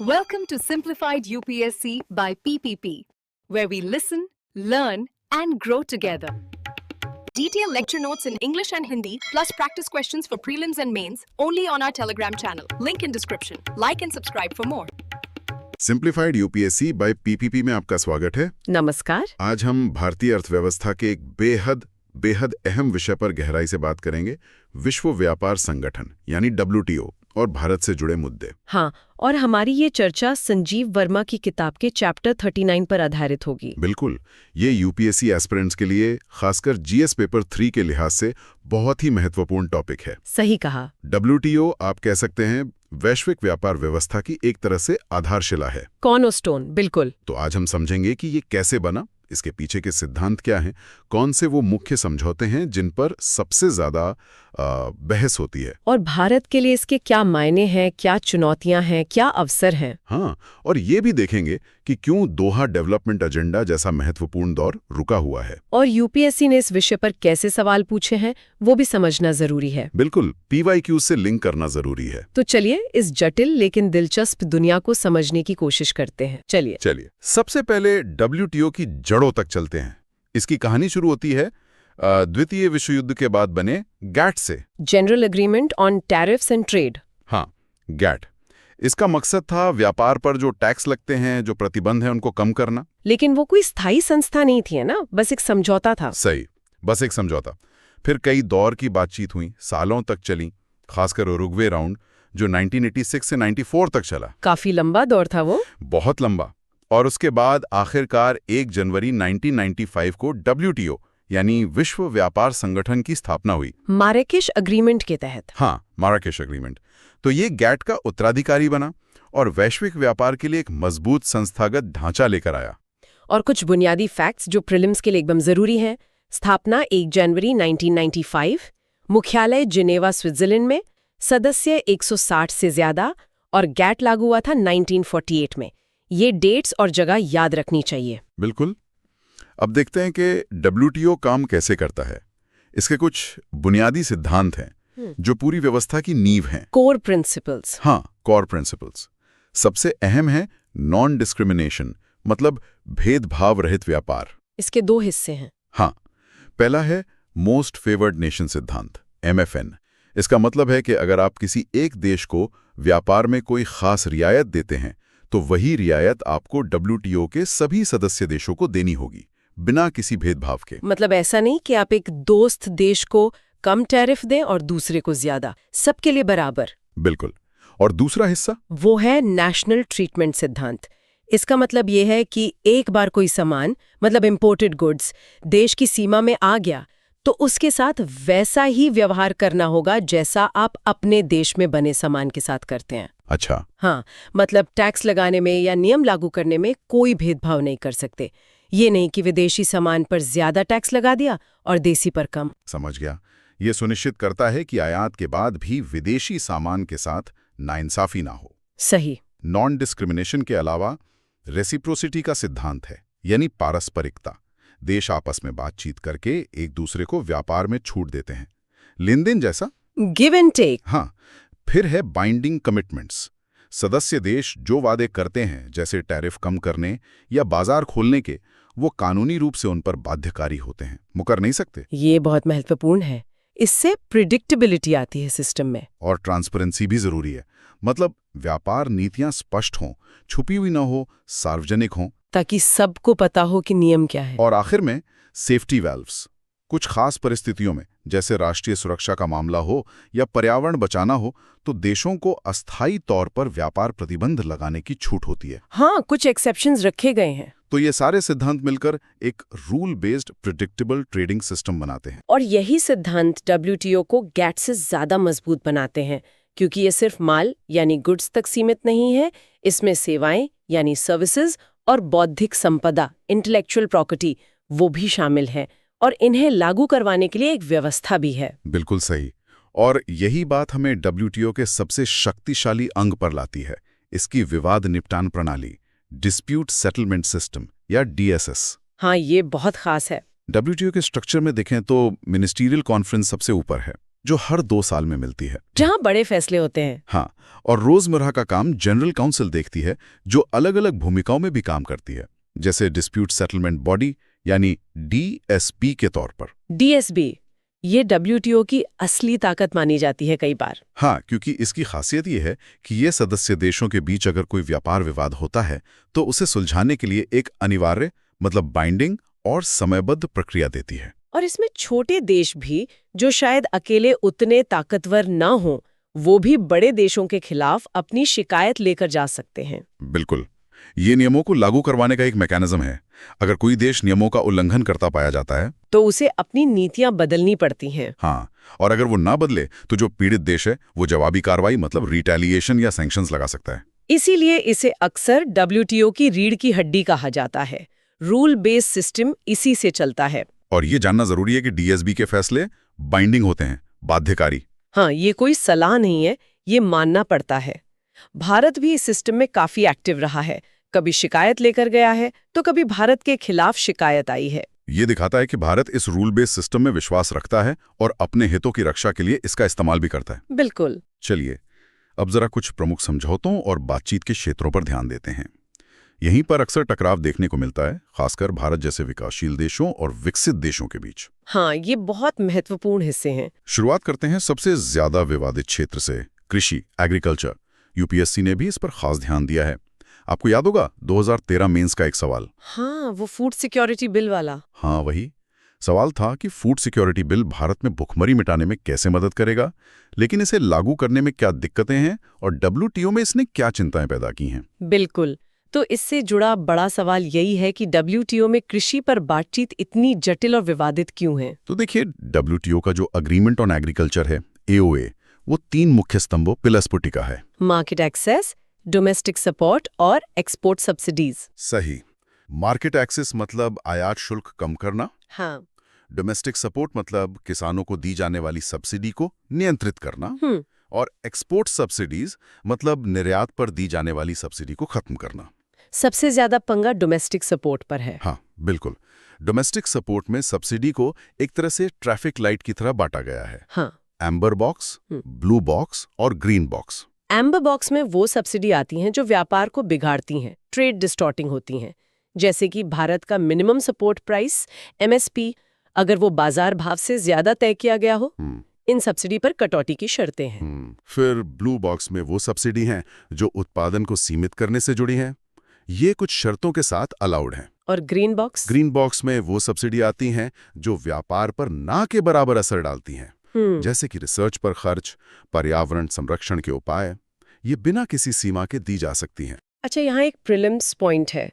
Welcome to Simplified UPSC by PPP, where we listen, learn, and grow together. Detailed lecture notes in English and Hindi, plus practice questions for prelims and mains, only on our Telegram channel. Link in description. Like and subscribe for more. Simplified UPSC by PPP में आपका स्वागत है। नमस्कार। आज हम भारतीय अर्थव्यवस्था के एक बेहद अहम विषय पर गहराई से बात करेंगे, विश्व व्यापार संगठन यानी WTO और भारत से जुड़े मुद्दे। हाँ, और हमारी ये चर्चा संजीव वर्मा की किताब के चैप्टर 39 पर आधारित होगी। बिल्कुल, ये यूपीएससी एस्पिरेंट्स के लिए, खासकर जीएस पेपर 3 के लिहाज से बहुत ही महत्वपूर्ण टॉपिक है। सही कहा। WTO आप कह सकते हैं वैश्विक व्यापार व्यवस्था की एक तरह से आधारशिला है। कॉर्नरस्टोन, बिल्कुल। तो आज हम समझेंगे कि ये कैसे बना, इसके पीछे के सिद्धांत क्या हैं, कौन से वो मुख्य समझौते हैं जिन पर सबसे ज्यादा बहस होती है, और भारत के लिए इसके क्या मायने हैं, क्या चुनौतियां हैं, क्या अवसर हैं। हाँ, और ये भी देखेंगे कि क्यों दोहा डेवलपमेंट एजेंडा जैसा महत्वपूर्ण दौर रुका हुआ है। और यूपीएससी ने इस विषय पर कैसे सवाल पूछे हैं वो भी समझना जरूरी है। बिल्कुल, PYQ से लिंक करना जरूरी है। तो चलिए इस जटिल लेकिन दिलचस्प दुनिया को समझने की कोशिश करते हैं। चलिए सबसे पहले WTO की जड़ों तक चलते हैं। इसकी कहानी शुरू होती है द्वितीय विश्व युद्ध के बाद बने GATT से। General agreement on tariffs and trade. हाँ, GATT। इसका मकसद था व्यापार पर जो टैक्स लगते हैं, जो प्रतिबंध है, उनको कम करना। लेकिन वो कोई स्थायी संस्था नहीं थी, है ना, बस एक समझौता था। सही, बस एक समझौता। फिर कई दौर की बातचीत हुई, सालों तक चली, खासकर उरुग्वे राउंड जो 1986 से 94 तक चला। काफी लंबा दौर था वो। बहुत लंबा। और उसके बाद आखिरकार 1 जनवरी 1995 को WTO यानी विश्व व्यापार संगठन की स्थापना हुई, माराकेश अग्रीमेंट के तहत। हाँ, माराकेश अग्रीमेंट। तो ये GATT का उत्तराधिकारी बना और वैश्विक व्यापार के लिए एक मजबूत संस्थागत ढांचा लेकर आया। और कुछ बुनियादी फैक्ट्स जो प्रीलिम्स के लिए एकदम जरूरी हैं। स्थापना 1 जनवरी 1995, मुख्यालय जिनेवा स्विट्जरलैंड में, सदस्य 160 से ज्यादा, और GATT लागू हुआ था 1948 में। ये डेट्स और जगह याद रखनी चाहिए। बिल्कुल। अब देखते हैं कि WTO काम कैसे करता है। इसके कुछ बुनियादी सिद्धांत हैं जो पूरी व्यवस्था की नींव हैं। Core principles. हाँ, कोर प्रिंसिपल्स। सबसे अहम है नॉन डिस्क्रिमिनेशन, मतलब भेदभाव रहित व्यापार। इसके 2 हिस्से हैं। हाँ, पहला है मोस्ट फेवर्ड नेशन सिद्धांत, MFN। इसका मतलब है कि अगर आप किसी एक देश को व्यापार में कोई खास रियायत देते हैं तो वही रियायत आपको WTO के सभी सदस्य देशों को देनी होगी, बिना किसी भेदभाव के। मतलब ऐसा नहीं कि आप एक दोस्त देश को कम टैरिफ दें और दूसरे को ज्यादा, सबके लिए बराबर। बिल्कुल। और दूसरा हिस्सा वो है नेशनल ट्रीटमेंट सिद्धांत। इसका मतलब ये है कि एक बार कोई सामान, मतलब इंपोर्टेड गुड्स, देश की सीमा में आ गया तो उसके साथ वैसा ही व्यवहार करना होगा जैसा आप अपने देश में बने सामान के साथ करते हैं। अच्छा। हाँ, मतलब टैक्स लगाने में या नियम लागू करने में कोई भेदभाव नहीं कर सकते। ये नहीं कि विदेशी सामान पर ज्यादा टैक्स लगा दिया और देसी पर कम। समझ गया। ये सुनिश्चित करता है कि आयात के बाद भी विदेशी सामान के साथ नाइंसाफी ना हो। सही। नॉन डिस्क्रिमिनेशन के अलावा रेसिप्रोसिटी का सिद्धांत है, यानी पारस्परिकता। देश आपस में बातचीत करके एक दूसरे को व्यापार में छूट देते हैं, लेन-देन जैसा। Give and take. हाँ। फिर है बाइंडिंग कमिटमेंट्स। सदस्य देश जो वादे करते हैं, जैसे टैरिफ कम करने या बाजार खोलने के, वो कानूनी रूप से उन पर बाध्यकारी होते हैं, मुकर नहीं सकते। ये बहुत महत्वपूर्ण है। इससे प्रिडिक्टेबिलिटी आती है सिस्टम में। और ट्रांसपेरेंसी भी जरूरी है, मतलब व्यापार नीतियां स्पष्ट हों, छुपी हुई ना हो, सार्वजनिक हों, ताकि सबको पता हो कि नियम क्या है। और आखिर में सेफ्टी वैल्व्स। कुछ खास परिस्थितियों में, जैसे राष्ट्रीय सुरक्षा का मामला हो या पर्यावरण बचाना हो, तो देशों को अस्थायी तौर पर व्यापार प्रतिबंध लगाने की छूट होती है। हाँ, कुछ एक्सेप्शंस रखे गए हैं। तो ये सारे सिद्धांत मिलकर एक rule based predictable trading system बनाते हैं। और यही सिद्धांत WTO को GATT से ज्यादा मजबूत बनाते हैं, क्योंकि ये सिर्फ माल यानी गुड्स तक सीमित नहीं है। इसमें सेवाएं यानी सर्विसेज और बौद्धिक संपदा इंटेलेक्चुअल प्रॉपर्टी वो भी शामिल है, और इन्हें लागू करवाने के लिए एक व्यवस्था भी है। बिल्कुल सही। और यही बात हमें WTO के सबसे शक्तिशाली अंग पर लाती है, इसकी विवाद निपटान प्रणाली, डिस्प्यूट सेटलमेंट सिस्टम या DSS। हाँ, ये बहुत खास है। WTO के स्ट्रक्चर में देखें तो मिनिस्ट्रियल कॉन्फ्रेंस सबसे ऊपर है, जो हर 2 साल में मिलती है। जहां बड़े फैसले होते हैं। हाँ, और रोजमर्रा का काम जनरल काउंसिल देखती है, जो अलग-अलग भूमिकाओं में भी काम करती है, जैसे डिस्प्यूट सेटलमेंट बॉडी यानी DSP के तौर पर। DSB ये WTO की असली ताकत मानी जाती है कई बार। हाँ, क्योंकि इसकी खासियत ये है कि ये सदस्य देशों के बीच अगर कोई व्यापार विवाद होता है तो उसे सुलझाने के लिए एक अनिवार्य मतलब बाइंडिंग और समयबद्ध प्रक्रिया देती है। और इसमें छोटे देश भी जो शायद अकेले उतने ताकतवर ना हो, वो भी बड़े देशों के खिलाफ अपनी शिकायत लेकर जा सकते हैं। बिल्कुल, ये नियमों को लागू करवाने का एक मैकेनिज्म है। अगर कोई देश नियमों का उल्लंघन करता पाया जाता है तो उसे अपनी नीतियां बदलनी पड़ती हैं। हाँ, और अगर वो ना बदले तो जो पीड़ित देश है वो जवाबी कार्रवाई मतलब रिटेलिएशन या सैंक्शंस लगा सकता है। इसीलिए इसे अक्सर WTO की रीढ़ की हड्डी कहा जाता है। रूल बेस्ड सिस्टम इसी से चलता है। और ये जानना जरूरी है कि DSB के फैसले बाइंडिंग होते हैं, बाध्यकारी। हाँ, ये कोई सलाह नहीं है, ये मानना पड़ता है। भारत भी इस सिस्टम में काफी एक्टिव रहा है। कभी शिकायत लेकर गया है तो कभी भारत के खिलाफ शिकायत आई है। ये दिखाता है कि भारत इस रूल बेस्ड सिस्टम में विश्वास रखता है और अपने हितों की रक्षा के लिए इसका इस्तेमाल भी करता है। बिल्कुल। चलिए, अब जरा कुछ प्रमुख समझौतों और बातचीत के क्षेत्रों पर ध्यान देते हैं। यहीं पर अक्सर टकराव देखने को मिलता है, खासकर भारत जैसे विकासशील देशों और विकसित देशों के बीच। हाँ, ये बहुत महत्वपूर्ण हिस्से हैं। शुरुआत करते हैं सबसे ज्यादा विवादित क्षेत्र से, कृषि, एग्रीकल्चर। UPSC ने भी इस पर खास ध्यान दिया है। आपको याद होगा 2013 मेंस का एक सवाल। हाँ, वो फूड सिक्योरिटी बिल वाला। हाँ, वही सवाल था कि फूड सिक्योरिटी बिल भारत में भुखमरी मिटाने में कैसे मदद करेगा, लेकिन इसे लागू करने में क्या दिक्कतें हैं और WTO में इसने क्या चिंताएं पैदा की हैं। बिल्कुल। तो इससे जुड़ा बड़ा सवाल यही है कि WTO में कृषि पर बातचीत इतनी जटिल और विवादित क्यों है? तो देखिए, WTO का जो अग्रीमेंट ऑन एग्रीकल्चर है, AOA, वो 3 मुख्य स्तंभों पिलर्स पर टिका है। मार्केट एक्सेस, डोमेस्टिक सपोर्ट और एक्सपोर्ट सब्सिडीज। सही। मार्केट एक्सेस मतलब आयात शुल्क कम करना। हाँ। डोमेस्टिक सपोर्ट मतलब किसानों को दी जाने वाली सब्सिडी को नियंत्रित करना। और एक्सपोर्ट सब्सिडीज मतलब निर्यात पर दी जाने वाली सब्सिडी को खत्म करना। सबसे ज्यादा पंगा डोमेस्टिक सपोर्ट पर है। हाँ, बिल्कुल। डोमेस्टिक सपोर्ट में सब्सिडी को एक तरह से ट्रैफिक लाइट की तरह बांटा गया है। हाँ। एम्बर बॉक्स, ब्लू बॉक्स और ग्रीन बॉक्स। एम्बर बॉक्स में वो सब्सिडी आती हैं जो व्यापार को बिगाड़ती हैं, ट्रेड डिस्टॉर्टिंग होती हैं, जैसे कि भारत का मिनिमम सपोर्ट प्राइस MSP अगर वो बाजार भाव से ज्यादा तय किया गया हो, इन सब्सिडी पर कटौती की शर्तें हैं। फिर ब्लू बॉक्स में वो सब्सिडी हैं जो उत्पादन को सीमित करने से जुड़ी हैं। ये कुछ शर्तों के साथ अलाउड हैं। और ग्रीन बॉक्स? ग्रीन बॉक्स में वो सब्सिडी आती हैं जो व्यापार पर ना के बराबर असर डालती हैं, जैसे कि रिसर्च पर खर्च, पर्यावरण संरक्षण के उपाय। ये बिना किसी सीमा के दी जा सकती हैं। अच्छा, यहाँ एक प्रीलिम्स पॉइंट है।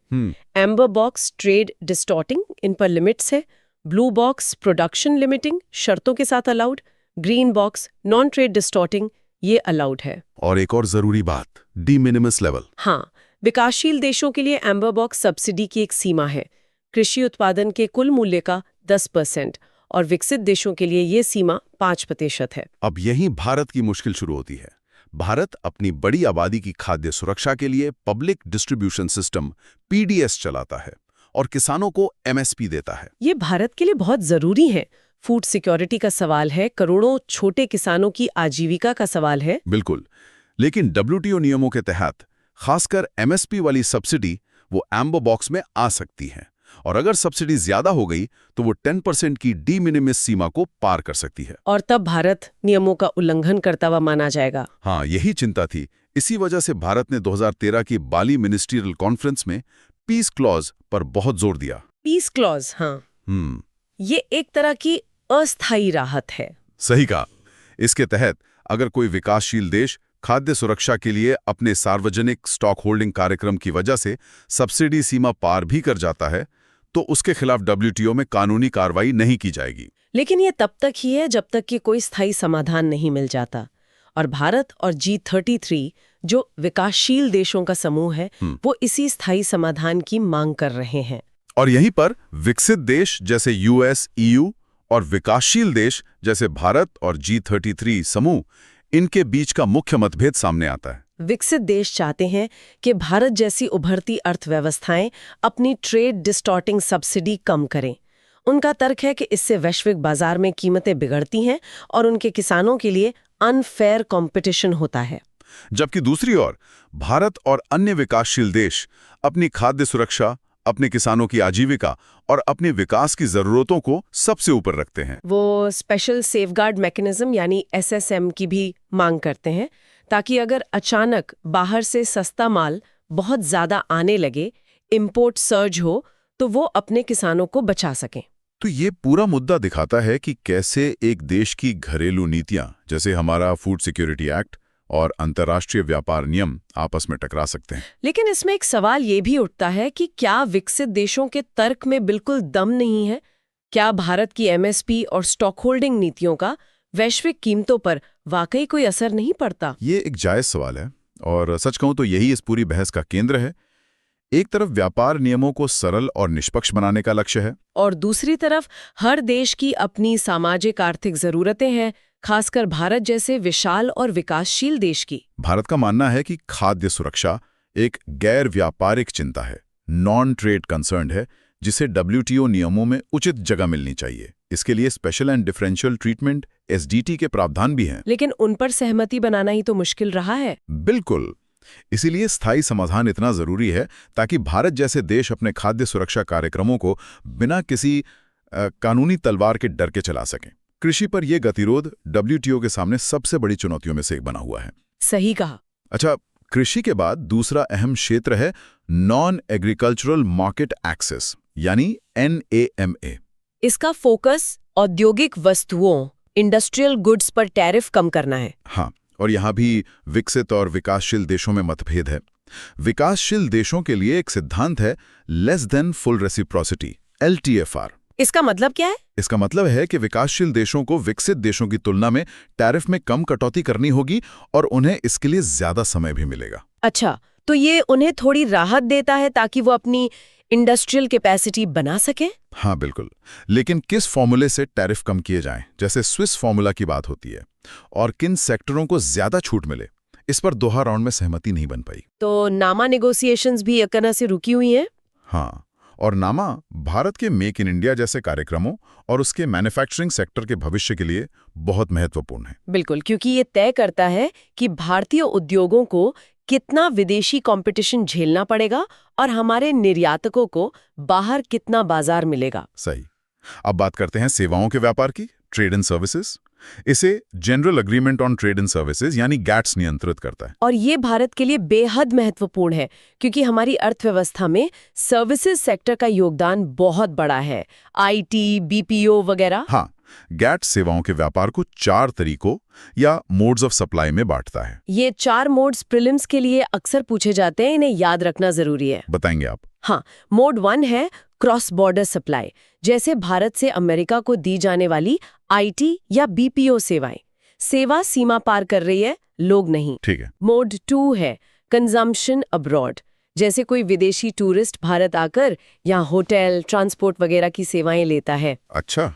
एम्बर बॉक्स ट्रेड डिस्टॉर्टिंग, इन पर लिमिट्स है। ब्लू बॉक्स प्रोडक्शन लिमिटिंग, शर्तों के साथ allowed. Green box non trade distorting, ये अलाउड है। और एक और जरूरी बात, डी मिनिमस लेवल। हाँ, विकासशील देशों के लिए एम्बर बॉक्स सब्सिडी की एक सीमा है, कृषि उत्पादन के कुल मूल्य का 10%, और विकसित देशों के लिए ये सीमा 5% है। अब यहीं भारत की मुश्किल शुरू होती है। भारत अपनी बड़ी आबादी की खाद्य सुरक्षा के लिए पब्लिक डिस्ट्रीब्यूशन सिस्टम PDS चलाता है और किसानों को MSP देता है। ये भारत के लिए बहुत जरूरी है। फूड सिक्योरिटी का सवाल है, करोड़ों छोटे किसानों की आजीविका का सवाल है। बिल्कुल, लेकिन WTO नियमों के तहत खासकर MSP वाली सब्सिडी वो एम्बर बॉक्स में आ सकती है, और अगर सब्सिडी ज्यादा हो गई तो वो 10% की डी मिनिमिस सीमा को पार कर सकती है। और तब भारत नियमों का उल्लंघन करता हुआ माना जाएगा। हाँ, यही चिंता थी। इसी वजह से भारत ने 2013 की बाली मिनिस्ट्रियल कॉन्फ्रेंस में पीस क्लॉज पर बहुत जोर दिया। पीस क्लॉज, हाँ। ये एक तरह की अस्थायी राहत है। सही कहा। इसके तहत अगर कोई विकासशील देश खाद्य सुरक्षा के लिए अपने सार्वजनिक स्टॉक होल्डिंग कार्यक्रम की वजह से सब्सिडी सीमा पार भी कर जाता है, तो उसके खिलाफ WTO में कानूनी कार्रवाई नहीं की जाएगी। लेकिन ये तब तक ही है जब तक कि कोई स्थायी समाधान नहीं मिल जाता। और भारत और G33 जो विकासशील देशों का समूह है, वो इसी स्थायी समाधान की मांग कर रहे हैं। और यहीं पर विकसित देश जैसे US, EU और विकासशील देश जैसे भारत और G33 समूह, इनके बीच का मुख्य मतभेद सामने आता है। विकसित देश चाहते हैं कि भारत जैसी उभरती अर्थव्यवस्थाएं अपनी ट्रेड डिस्टॉर्टिंग सब्सिडी कम करें। उनका तर्क है कि इससे वैश्विक बाजार में कीमतें बिगड़ती हैं और उनके किसानों के लिए अनफेयर कंपटीशन होता है। जबकि दूसरी ओर भारत और अन्य विकासशील देश अपनी खाद्य सुरक्षा, अपने किसानों की आजीविका और अपने विकास की जरूरतों को सबसे ऊपर रखते हैं। वो स्पेशल सेफगार्ड मैकेनिज्म यानी SSM की भी मांग करते हैं, ताकि अगर अचानक बाहर से सस्ता माल बहुत ज्यादा आने लगे, इंपोर्ट सर्ज हो, तो वो अपने किसानों को बचा सकें। तो ये पूरा मुद्दा दिखाता है कि कैसे एक देश की घरेलू नीतियां, जैसे हमारा फूड सिक्योरिटी एक्ट और अंतर्राष्ट्रीय व्यापार नियम, आपस में टकरा सकते हैं। लेकिन इसमें एक सवाल ये भी उठता है कि क्या विकसित देशों के तर्क में बिल्कुल दम नहीं है? क्या भारत की MSP और स्टॉक होल्डिंग नीतियों का वैश्विक कीमतों पर वाकई कोई असर नहीं पड़ता? ये एक जायज सवाल है और सच कहूं तो यही इस पूरी बहस का केंद्र है। एक तरफ व्यापार नियमों को सरल और निष्पक्ष बनाने का लक्ष्य है, और दूसरी तरफ हर देश की अपनी सामाजिक आर्थिक जरूरतें हैं, खासकर भारत जैसे विशाल और विकासशील देश की। भारत का मानना है कि खाद्य सुरक्षा एक गैर व्यापारिक चिंता है, नॉन ट्रेड कंसर्न है, जिसे WTO नियमों में उचित जगह मिलनी चाहिए। इसके लिए special and differential treatment SDT के प्रावधान भी हैं। लेकिन उन पर सहमति बनाना ही तो मुश्किल रहा है। बिल्कुल, इसीलिए स्थायी समाधान इतना जरूरी है ताकि भारत जैसे देश अपने खाद्य सुरक्षा कार्यक्रमों को बिना किसी कानूनी तलवार के डर के चला सकें। कृषि पर यह गतिरोध WTO के सामने सबसे बड़ी चुनौतियों में से एक बना हुआ है। सही कहा। अच्छा, कृषि के बाद दूसरा अहम क्षेत्र है नॉन एग्रीकल्चरल मार्केट एक्सेस यानी NAMA। इसका फोकस औद्योगिक वस्तुओं, इंडस्ट्रियल गुड्स पर टैरिफ कम करना है। हाँ, और यहाँ भी विकसित और विकासशील देशों में मतभेद है। विकासशील देशों के लिए एक सिद्धांत है less than full reciprocity, LTFR। इसका मतलब क्या है? इसका मतलब है कि विकासशील देशों को विकसित देशों की तुलना में टैरिफ में कम कटौती करनी होगी और उन्हें इसके लिए ज्यादा समय भी मिलेगा। अच्छा, तो ये उन्हें थोड़ी राहत देता है ताकि वो अपनी इंडस्ट्रियल कैपेसिटी बना सकें? हाँ बिल्कुल, लेकिन किस फॉर्मूले से टैरिफ कम किए जाएं, जैसे स्विस फॉर्मूला की बात होती है, और किन सेक्टरों को ज्यादा छूट मिले, इस पर दोहा राउंड में सहमति नहीं बन पाई। तो नामा नेगोशिएशंस भी एक तरह से रुकी हुई हैं? हाँ, और नामा भारत के मेक इन इंडिया जैसे कार्यक्रमों और उसके मैन्युफैक्चरिंग सेक्टर के भविष्य के लिए बहुत महत्वपूर्ण है। बिल्कुल, क्योंकि ये तय करता है कि भारतीय उद्योगों को कितना विदेशी कंपटीशन झेलना पड़ेगा और हमारे निर्यातकों को बाहर कितना बाजार मिलेगा। सही। अब बात करते हैं सेवाओं के व्यापार की, ट्रेड एंड सर्विसेज। इसे general agreement on trade and services यानी GATS नियंत्रित करता है। और ये भारत के लिए बेहद महत्वपूर्ण है क्योंकि हमारी अर्थव्यवस्था में सर्विसेज सेक्टर का योगदान बहुत बड़ा है, IT, BPO वगैरह। हाँ, GATS सेवाओं के व्यापार को 4 तरीकों या मोड्स ऑफ सप्लाई में बांटता है। ये 4 मोड्स प्रीलिम्स के लिए अक्सर पूछे जाते हैं, इन्हें याद रखना जरूरी है। बताएंगे आप? हाँ, मोड 1 है क्रॉस बॉर्डर सप्लाई, जैसे भारत से अमेरिका को दी जाने वाली IT या BPO सेवाएं। सेवा सीमा पार कर रही है, लोग नहीं। ठीक है। मोड 2 है कंजम्पशन अब्रॉड, जैसे कोई विदेशी टूरिस्ट भारत आकर यहाँ होटल, ट्रांसपोर्ट वगैरह की सेवाएं लेता है। अच्छा,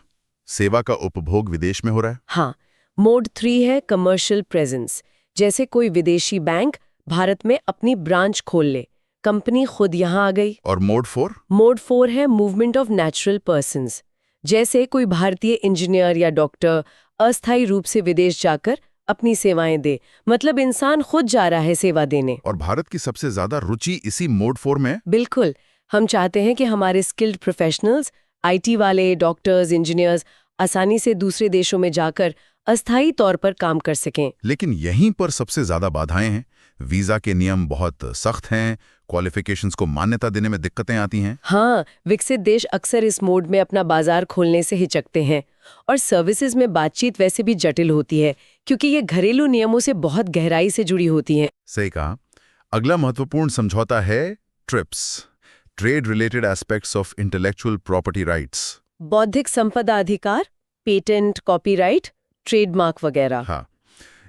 सेवा का उपभोग विदेश में हो रहा है। हाँ। मोड 3 है कमर्शियल प्रेजेंस, जैसे कोई विदेशी बैंक भारत में अपनी ब्रांच खोल ले, कंपनी खुद यहाँ आ गई। और मोड 4? मोड 4 है मूवमेंट ऑफ नेचुरल पर्सन्स, जैसे कोई भारतीय इंजीनियर या डॉक्टर अस्थायी रूप से विदेश जाकर अपनी सेवाएं दे, मतलब इंसान खुद जा रहा है सेवा देने। और भारत की सबसे ज्यादा रुचि इसी मोड 4 में? बिल्कुल, हम चाहते हैं कि हमारे स्किल्ड प्रोफेशनल्स, IT वाले, डॉक्टर्स, इंजीनियर्स आसानी से दूसरे देशों में जाकर अस्थायी तौर पर काम कर सकें। लेकिन यहीं पर सबसे ज्यादा बाधाएं हैं। वीजा के नियम बहुत सख्त हैं, क्वालिफिकेशंस को मान्यता देने में दिक्कतें आती हैं। हाँ, विकसित देश अक्सर इस मोड में अपना बाजार खोलने से हिचकते हैं, और सर्विसेज में बातचीत वैसे भी जटिल होती है क्योंकि ये घरेलू नियमों से बहुत गहराई से जुड़ी होती हैं। सही कहा। अगला महत्वपूर्ण समझौता है trips, trade related aspects of intellectual property rights. बौद्धिक संपदा अधिकार, पेटेंट, कॉपीराइट, ट्रेडमार्क वगैरह। हाँ,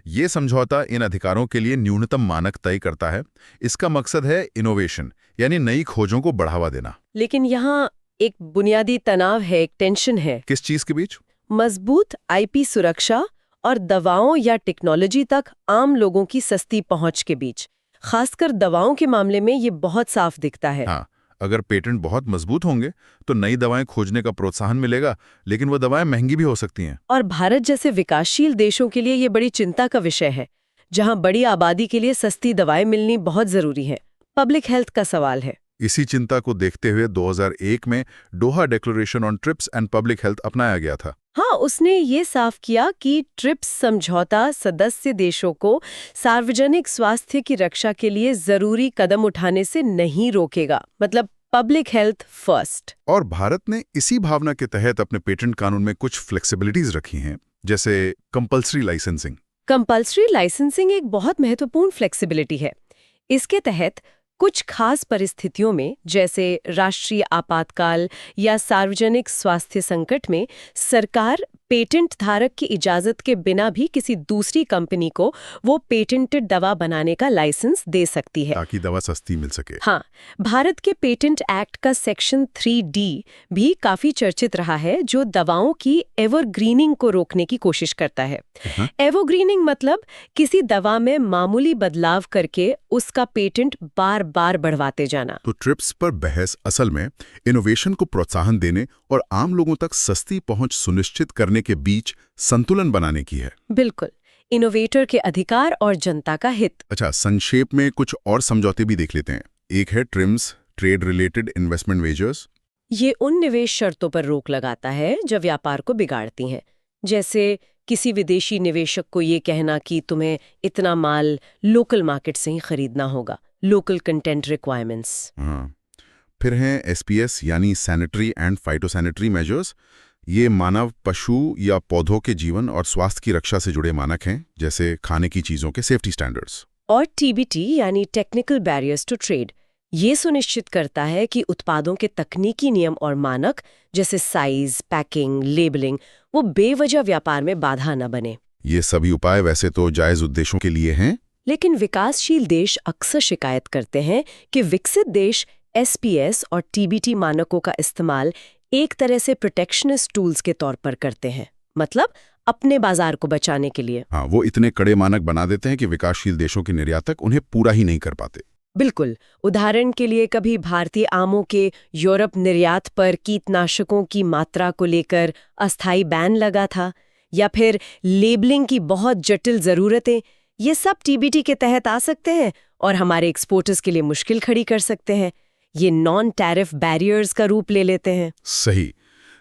ये समझौता इन अधिकारों के लिए न्यूनतम मानक तय करता है। इसका मकसद है इनोवेशन, यानी नई खोजों को बढ़ावा देना। लेकिन यहाँ एक बुनियादी तनाव है, एक टेंशन है। किस चीज के बीच? मजबूत IP सुरक्षा और दवाओं या टेक्नोलॉजी तक आम लोगों की सस्ती पहुंच के बीच। खासकर दवाओं के मामले में ये बहुत साफ दिखता है। हाँ, अगर पेटेंट बहुत मजबूत होंगे तो नई दवाएं खोजने का प्रोत्साहन मिलेगा, लेकिन वो दवाएं महंगी भी हो सकती हैं। और भारत जैसे विकासशील देशों के लिए ये बड़ी चिंता का विषय है, जहां बड़ी आबादी के लिए सस्ती दवाएं मिलनी बहुत जरूरी है। पब्लिक हेल्थ का सवाल है। इसी चिंता को देखते हुए 2001 में Doha declaration on trips and public health अपनाया गया था। हाँ, उसने ये साफ किया कि ट्रिप्स समझौता सदस्य देशों को सार्वजनिक स्वास्थ्य की रक्षा के लिए जरूरी कदम उठाने से नहीं रोकेगा, मतलब पब्लिक हेल्थ फर्स्ट। और भारत ने इसी भावना के तहत अपने पेटेंट कानून में कुछ फ्लेक्सिबिलिटीज रखी हैं, जैसे कंपल्सरी लाइसेंसिंग। कंपल्सरी लाइसेंसिंग एक बहुत महत्वपूर्ण फ्लेक्सिबिलिटी है। इसके तहत कुछ खास परिस्थितियों में, जैसे राष्ट्रीय आपातकाल या सार्वजनिक स्वास्थ्य संकट में, सरकार पेटेंट धारक की इजाजत के बिना भी किसी दूसरी कंपनी को वो पेटेंटेड दवा बनाने का लाइसेंस दे सकती है, ताकि दवा सस्ती मिल सके। हाँ, भारत के पेटेंट एक्ट का सेक्शन 3D भी काफी चर्चित रहा है, जो दवाओं की एवरग्रीनिंग को रोकने की कोशिश करता है। एवरग्रीनिंग मतलब किसी दवा में मामूली बदलाव करके उसका पेटेंट बार बार बढ़वाते जाना। तो ट्रिप्स पर बहस असल में इनोवेशन को प्रोत्साहन देने और आम लोगों तक सस्ती पहुंच सुनिश्चित करने के बीच संतुलन बनाने की है। बिल्कुल, इनोवेटर के अधिकार और जनता का हित। अच्छा, संक्षेप में कुछ और समझौते भी देख लेते हैं। एक है TRIMS, trade related investment wagers. ये उन निवेश शर्तों पर रोक लगाता है जो व्यापार को बिगाड़ती हैं, जैसे किसी विदेशी निवेशक को ये कहना कि तुम्हें इतना माल लोकल मार्केट से ही खरीदना होगा, लोकल कंटेंट रिक्वायरमेंट्स। हाँ, फिर हैं SPS यानी सैनिटरी एंड फाइटोसैनिटरी मेजर्स। ये मानव, पशु या पौधों के जीवन और स्वास्थ्य की रक्षा से जुड़े मानक हैं, जैसे खाने की चीजों के सेफ्टी स्टैंडर्ड्स। और TBT यानी टेक्निकल बैरियर्स टू ट्रेड, ये सुनिश्चित करता है कि उत्पादों के तकनीकी नियम और मानक, जैसे साइज, पैकिंग, लेबलिंग, वो बेवजह व्यापार में बाधा न बने। ये सभी उपाय वैसे तो जायज उद्देश्यों के लिए हैं, लेकिन विकासशील देश अक्सर शिकायत करते हैं कि विकसित देश SPS और TBT मानकों का इस्तेमाल एक तरह से प्रोटेक्शनिस्ट टूल्स के तौर पर करते हैं, मतलब अपने बाजार को बचाने के लिए। हाँ, वो इतने कड़े मानक बना देते हैं कि विकासशील देशों के निर्यातक उन्हें पूरा ही नहीं कर पाते। बिल्कुल, उदाहरण के लिए कभी भारतीय आमों के यूरोप निर्यात पर कीटनाशकों की मात्रा को लेकर अस्थायी बैन लगा था, या फिर लेबलिंग की बहुत जटिल जरूरतें, ये सब TBT के तहत आ सकते हैं और हमारे एक्सपोर्टर्स के लिए मुश्किल खड़ी कर सकते हैं। ये नॉन टैरिफ बैरियर्स का रूप ले लेते हैं। सही।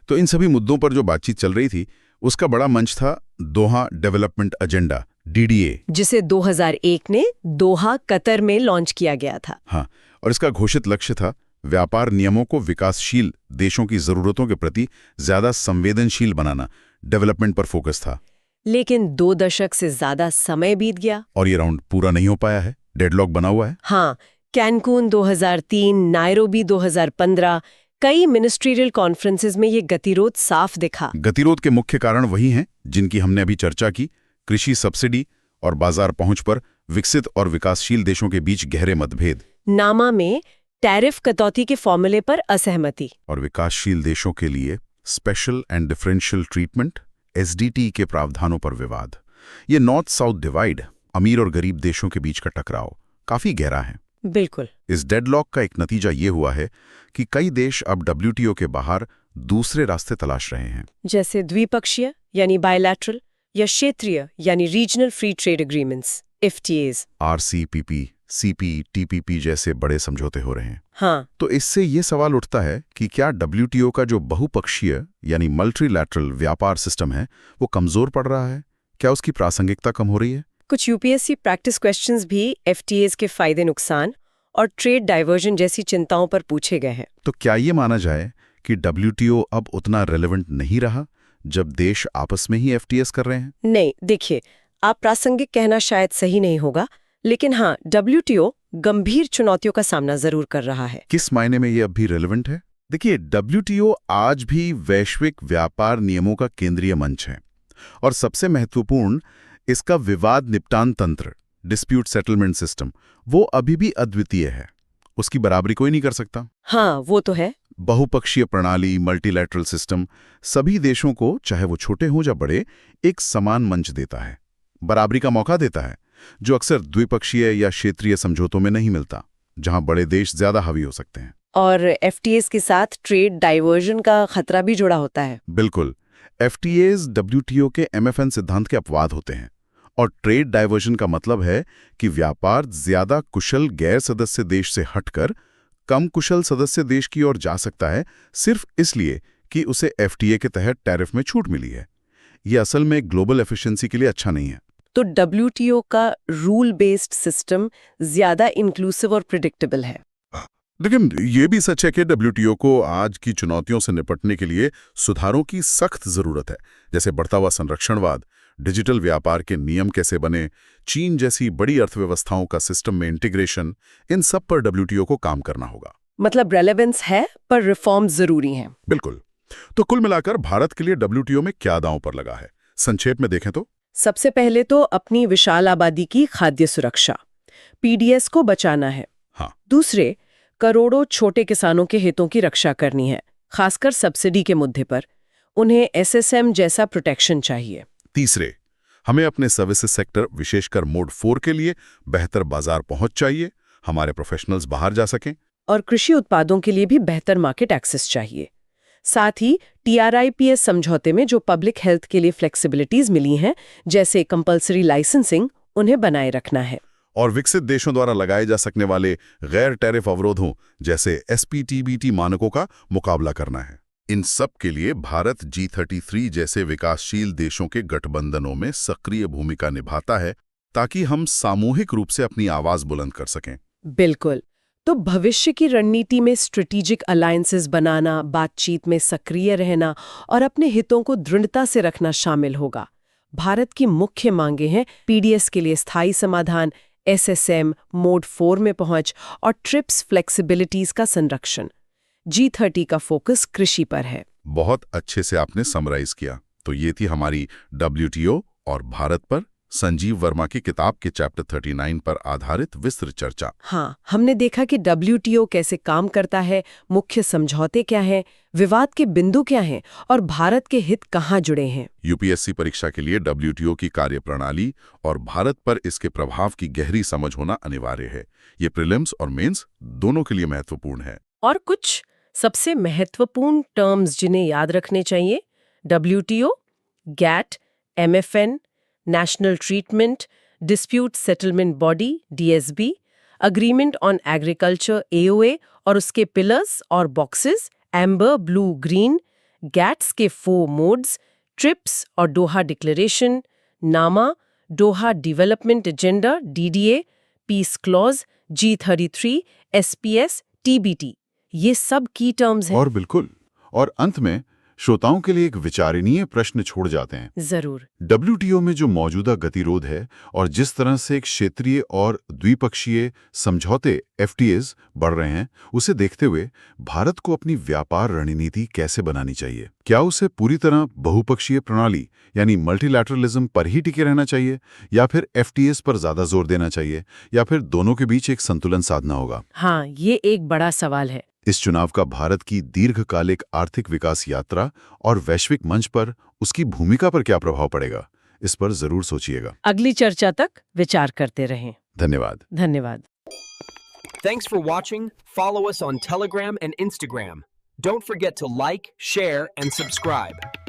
तो इन सभी मुद्दों पर जो बातचीत चल रही थी, उसका बड़ा मंच था दोहा डेवलपमेंट एजेंडा, DDA, जिसे 2001 ने दोहा, कतर में लॉन्च किया गया था। हाँ, और इसका घोषित लक्ष्य था व्यापार नियमों को विकासशील देशों की जरूरतों के प्रति ज्यादा संवेदनशील बनाना। डेवलपमेंट पर फोकस था। लेकिन 2 दशक से ज्यादा समय बीत गया और ये राउंड पूरा नहीं हो पाया है, डेडलॉक बना हुआ है। हाँ, कैनकून 2003, नायरोबी 2015, कई मिनिस्ट्रियल कॉन्फ्रेंसेस में ये गतिरोध साफ दिखा। गतिरोध के मुख्य कारण वही हैं जिनकी हमने अभी चर्चा की, कृषि सब्सिडी और बाजार पहुंच पर विकसित और विकासशील देशों के बीच गहरे मतभेद, नामा में टैरिफ कटौती के फॉर्मूले पर असहमति, और विकासशील देशों के लिए special and differential treatment SDT के प्रावधानों पर विवाद। ये नॉर्थ साउथ डिवाइड, अमीर और गरीब देशों के बीच का टकराव काफी गहरा है। बिल्कुल। इस डेडलॉक का एक नतीजा ये हुआ है कि कई देश अब WTO के बाहर दूसरे रास्ते तलाश रहे हैं, जैसे द्विपक्षीय यानी बायलैटरल या क्षेत्रीय यानी regional free trade agreements FTAs, RCEP, CP, TPP जैसे बड़े समझौते हो रहे हैं। हाँ, तो इससे ये सवाल उठता है कि क्या WTO का जो बहुपक्षीय यानी मल्टीलैटरल व्यापार सिस्टम है वो कमजोर पड़ रहा है? क्या उसकी प्रासंगिकता कम हो रही है? कुछ UPSC प्रैक्टिस क्वेश्चंस भी FTAs के फायदे नुकसान और ट्रेड डाइवर्जन जैसी चिंताओं पर पूछे गए हैं। तो क्या ये माना जाए कि WTO अब उतना रेलेवेंट नहीं रहा जब देश आपस में ही FTAs कर रहे हैं? नहीं, देखिए, आप प्रासंगिक कहना शायद सही नहीं होगा, लेकिन हाँ, WTO गंभीर चुनौतियों का सामना जरूर कर रहा है। किस मायने में ये अब भी रेलेवेंट है? देखिए, WTO आज भी वैश्विक व्यापार नियमों का केंद्रीय मंच है और सबसे महत्वपूर्ण इसका विवाद निपटान तंत्र, डिस्प्यूट सेटलमेंट सिस्टम, वो अभी भी अद्वितीय है। उसकी बराबरी कोई नहीं कर सकता। हाँ, वो तो है। बहुपक्षीय प्रणाली, मल्टीलैटरल सिस्टम सभी देशों को, चाहे वो छोटे हों या बड़े, एक समान मंच देता है, बराबरी का मौका देता है, जो अक्सर द्विपक्षीय या क्षेत्रीय समझौतों में नहीं मिलता, जहां बड़े देश ज्यादा हावी हो सकते हैं। और एफटीएस के साथ ट्रेड डाइवर्जन का खतरा भी जुड़ा होता है। बिल्कुल। FTAs WTO के MFN सिद्धांत के अपवाद होते हैं और ट्रेड डाइवर्जन का मतलब है कि व्यापार ज्यादा कुशल गैर सदस्य देश से हटकर कम कुशल सदस्य देश की ओर जा सकता है, सिर्फ इसलिए कि उसे FTA के तहत टैरिफ में छूट मिली है। ये असल में ग्लोबल एफिशिएंसी के लिए अच्छा नहीं है। तो WTO का रूल बेस्ड सिस्टम ज्यादा इंक्लूसिव और प्रिडिक्टेबल है। लेकिन ये भी सच है कि WTO को आज की चुनौतियों से निपटने के लिए सुधारों की सख्त जरूरत है, जैसे बढ़ता हुआ संरक्षणवाद, डिजिटल व्यापार के नियम कैसे बने, चीन जैसी बड़ी अर्थव्यवस्थाओं का सिस्टम में इंटीग्रेशन, इन सब पर WTO को काम करना होगा। मतलब रेलेवेंस है पर रिफॉर्म जरूरी हैं। बिल्कुल। तो कुल मिलाकर भारत के लिए WTO में क्या दांव पर लगा है, संक्षेप में देखें तो? सबसे पहले तो अपनी विशाल आबादी की खाद्य सुरक्षा, PDS को बचाना है। हाँ। दूसरे, करोड़ों छोटे किसानों के हितों की रक्षा करनी है, खासकर सब्सिडी के मुद्दे पर। उन्हें SSM जैसा प्रोटेक्शन चाहिए। तीसरे, हमें अपने सर्विसेज सेक्टर विशेषकर मोड 4 के लिए बेहतर बाजार पहुंच चाहिए, हमारे प्रोफेशनल्स बाहर जा सकें। और कृषि उत्पादों के लिए भी बेहतर मार्केट एक्सेस चाहिए। साथ ही TRIPS समझौते में जो पब्लिक हेल्थ के लिए फ्लेक्सिबिलिटीज मिली हैं, जैसे कंपल्सरी लाइसेंसिंग, उन्हें बनाए रखना है। और विकसित देशों द्वारा लगाए जा सकने वाले गैर टैरिफ अवरोधों जैसे SPTBT मानकों का मुकाबला करना है। इन सब के लिए भारत G33 जैसे विकासशील देशों के गठबंधनों में सक्रिय भूमिका निभाता है, ताकि हम सामूहिक रूप से अपनी आवाज बुलंद कर सकें। बिल्कुल। तो भविष्य की रणनीति में स्ट्रेटेजिक अलायंसेस बनाना, बातचीत में सक्रिय रहना और अपने हितों को दृढ़ता से रखना शामिल होगा। भारत की मुख्य मांगें हैं PDS के लिए स्थायी समाधान, SSM, मोड 4 में पहुंच और ट्रिप्स फ्लेक्सिबिलिटीज का संरक्षण। G30 का फोकस कृषि पर है। बहुत अच्छे से आपने समराइज किया। तो ये थी हमारी WTO और भारत पर संजीव वर्मा की किताब के चैप्टर 39 पर आधारित विस्तृत चर्चा। हाँ, हमने देखा कि WTO कैसे काम करता है, मुख्य समझौते क्या हैं, विवाद के बिंदु क्या हैं और भारत के हित कहाँ जुड़े हैं। UPSC परीक्षा के लिए WTO की कार्यप्रणाली और भारत पर इसके प्रभाव की गहरी समझ होना अनिवार्य है। ये प्रीलिम्स और मेंस दोनों के लिए महत्वपूर्ण है। और कुछ सबसे महत्वपूर्ण टर्म्स जिन्हें याद रखने चाहिए: WTO, GATT, MFN, national treatment, dispute settlement body DSB, agreement on agriculture AOA और उसके पिलर्स और boxes amber, blue, green, GATS के 4 मोड्स, ट्रिप्स और Doha declaration, NAMA, Doha development agenda DDA, peace clause, G33, SPS, TBT, ये सब की terms हैं। और बिल्कुल, और अंत में श्रोताओं के लिए एक विचारणीय प्रश्न छोड़ जाते हैं। जरूर। WTO में जो मौजूदा गतिरोध है और जिस तरह से एक क्षेत्रीय और द्विपक्षीय समझौते FTAs बढ़ रहे हैं, उसे देखते हुए भारत को अपनी व्यापार रणनीति कैसे बनानी चाहिए? क्या उसे पूरी तरह बहुपक्षीय प्रणाली यानी मल्टीलैटरलिज्म पर ही टिके रहना चाहिए, या फिर FTAs पर ज्यादा जोर देना चाहिए, या फिर दोनों के बीच एक संतुलन साधना होगा? हाँ, ये एक बड़ा सवाल है। इस चुनाव का भारत की दीर्घकालिक आर्थिक विकास यात्रा और वैश्विक मंच पर उसकी भूमिका पर क्या प्रभाव पड़ेगा, इस पर जरूर सोचिएगा। अगली चर्चा तक विचार करते रहें। धन्यवाद। धन्यवाद। Thanks for watching. Follow us on Telegram and Instagram. Don't forget to like, share, and subscribe.